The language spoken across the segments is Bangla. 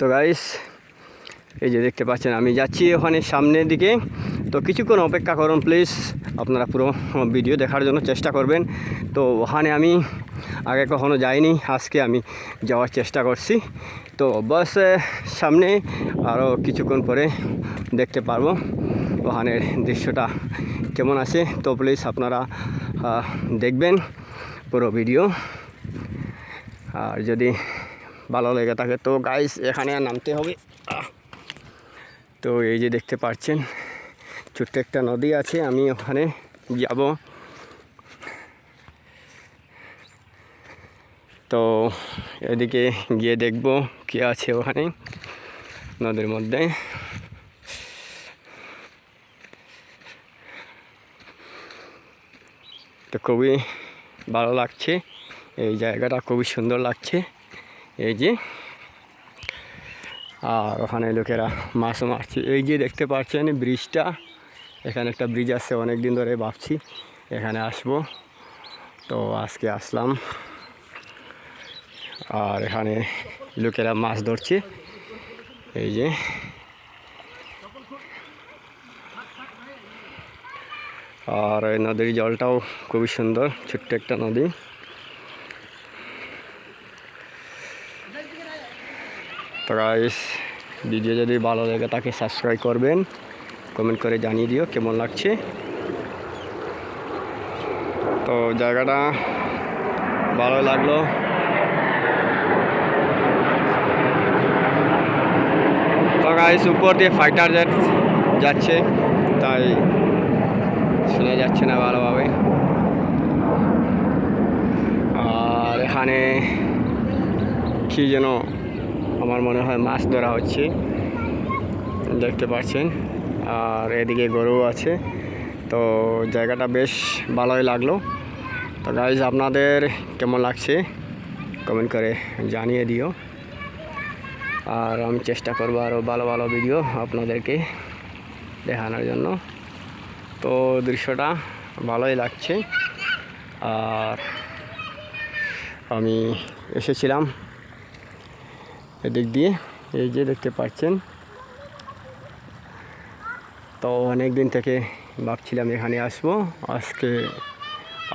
তো গাইস, এই যে দেখতে পাচ্ছেন আমি যাচ্ছি ওখানে সামনের দিকে। তো কিছুক্ষণ অপেক্ষা করুন প্লিজ, আপনারা পুরো ভিডিও দেখার জন্য চেষ্টা করবেন। তো ওখানে আমি আগে কখনো যাইনি, আজকে আমি যাওয়ার চেষ্টা করছি। তো বাস সামনে আরও কিছুক্ষণ পরে দেখতে পারবো ওখানের দৃশ্যটা কেমন আছে। তো প্লিজ আপনারা দেখবেন পুরো ভিডিও, আর যদি ভালো লেগে থাকে তো গাইস এখানে নামতে হবে। তো এই যে দেখতে পাচ্ছেন ছোট্ট একটা নদী আছে, আমি ওখানে যাব। তো এদিকে গিয়ে দেখব কি আছে ওখানে নদীর মধ্যে। তো খুবই ভালো লাগছে, এই জায়গাটা খুবই সুন্দর লাগছে। এই যে আর ওখানে লোকেরা মাছও মারছে। এই যে দেখতে পাচ্ছেন ব্রিজটা, এখানে একটা ব্রিজ আছে, অনেক দিন ধরে ভাবছি এখানে আসবো, তো আজকে আসলাম। আর এখানে লোকেরা মাছ ধরছে। এই যে আর এই নদীর জলটাও খুবই সুন্দর, ছোট্ট একটা নদী। তো গাইস, ভিডিও যদি ভালো লাগে তাকে সাবস্ক্রাইব করবেন, কমেন্ট করে জানিয়ে দিও কেমন লাগছে। তো জায়গাটা ভালো লাগলো। তো গাইস, উপর দিয়ে ফাইটার জেট যাচ্ছে, তাই শোনা যাচ্ছে না ভালোভাবে। আর এখানে কি যেন আমার মনে হয় মাছ ধরা হচ্ছে, দেখতে পাচ্ছেন। আর এদিকে গরু আছে। তো জায়গাটা বেশ ভালোই লাগলো। তো গাইজ, আপনাদের কেমন লাগছে কমেন্ট করে জানিয়ে দিও। আর আমি চেষ্টা করবো আরও ভালো ভালো ভিডিও আপনাদেরকে দেখানোর জন্য। তো দৃশ্যটা ভালোই লাগছে। আর আমি এসেছিলাম এদিক দিয়ে, এই যে দেখতে পাচ্ছেন। তো অনেক দিন থেকে ভাবছিলাম এখানে আসবো, আজকে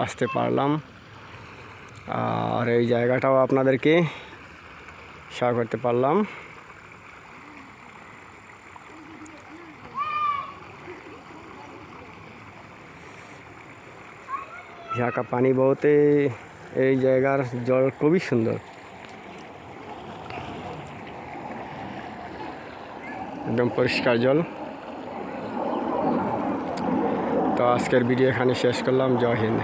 আসতে পারলাম। আর এই জায়গাটাও আপনাদেরকে শেয়ার করতে পারলাম। ঝাঁকা পানি বলতে এই জায়গার জল খুবই সুন্দর, একদম পরিষ্কার জল। তো আজকের ভিডিও এখানে শেষ করলাম। জয় হিন্দ।